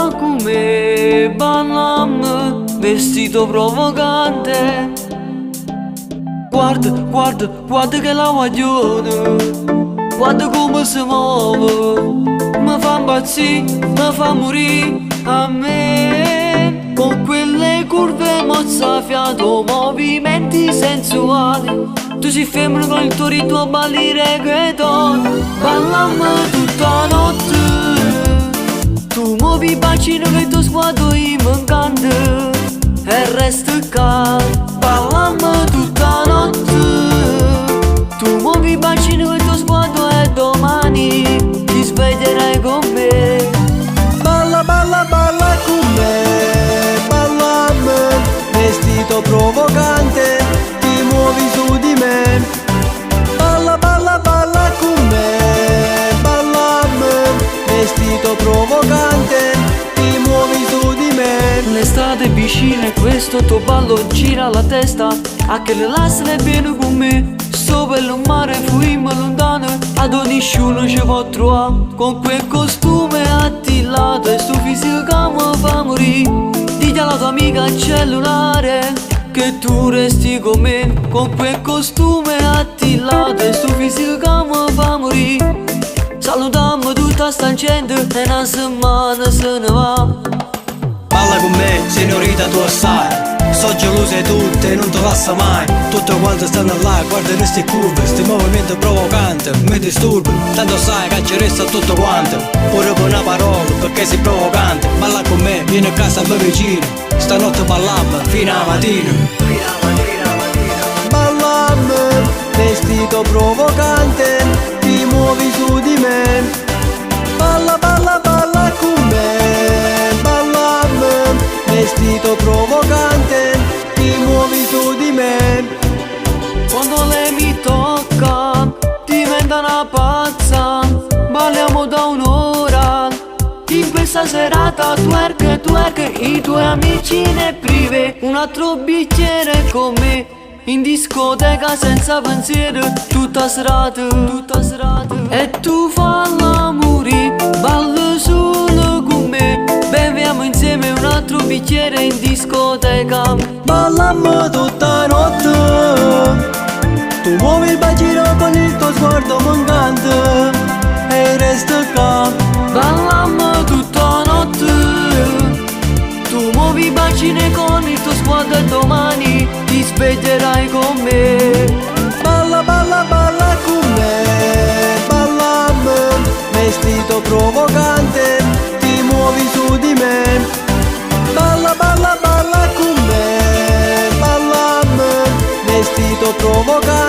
Balla con me, ballami, vestito provocante. Guarda, guarda, guarda che la guaglione, guarda come si muove, mi fa impazzire, mi fa morire a me. Con quelle curve mozzafiato, movimenti sensuali, tu sei femmina con il tuo ritmo balli reggaeton. Ballami tutta notte, tu muovi bacino che tuo sguardo mi incanta e resta qua. Ballami tutta notte, tu muovi bacino che tuo sguardo e domani ti sveglierai con me. Balla, balla, balla con me, ballami, vestito provocante, ti muovi su di me. Balla, balla, balla con me, ballami, vestito provocante, ti muovi su di me. L'estate è vicina e questo tuo ballo gira la testa, a che le lastre vieni con me. Sto per il mare fuimmo lontano, ad ogni sciuno ci può trovare. Con quel costume attillato e sto fisico che mi fa morire. Digli alla tua amica al cellulare che tu resti con me. Con quel costume attillato e sto fisico che mi fa morire. Salutiamo tutta sta gente e una settimana se ne va. Balla con me, signorita, tu sai, so gelose tutte e non ti passa mai. Tutte quante stanno là, guarda queste curve, sti movimenti provocanti, mi disturbi. Tanto sai che ci resta tutto quanto, pure con una parola, perché sei provocante. Balla con me, vieni a casa a me vicino, stanotte ballammo fino alla mattina. Ballami, vestito provocante, ti muovi su di me. Balla, balla, balla con me, ballami, vestito provocante, ti muovi su di me. Quando lei mi tocca diventa una pazza, balliamo da un'ora. In questa serata twerk, twerk, i tuoi amici ne prive. Un altro bicchiere con me, in discoteca senza pensiero, tutta serata, tutta serata. E tu falla morire, ballo solo con me, beviamo insieme un altro bicchiere in discoteca. Ballammo tutta notte, tu muovi il bacino con il tuo sguardo mancante e resta qua. Ballammo tutta notte, tu muovi i bacini con il tuo sguardo e domani ti sveglierai con me. Balla, balla, balla con me, ballami, vestito provocante, ti muovi su di me. Balla, balla, balla con me, ballami, vestito provocante.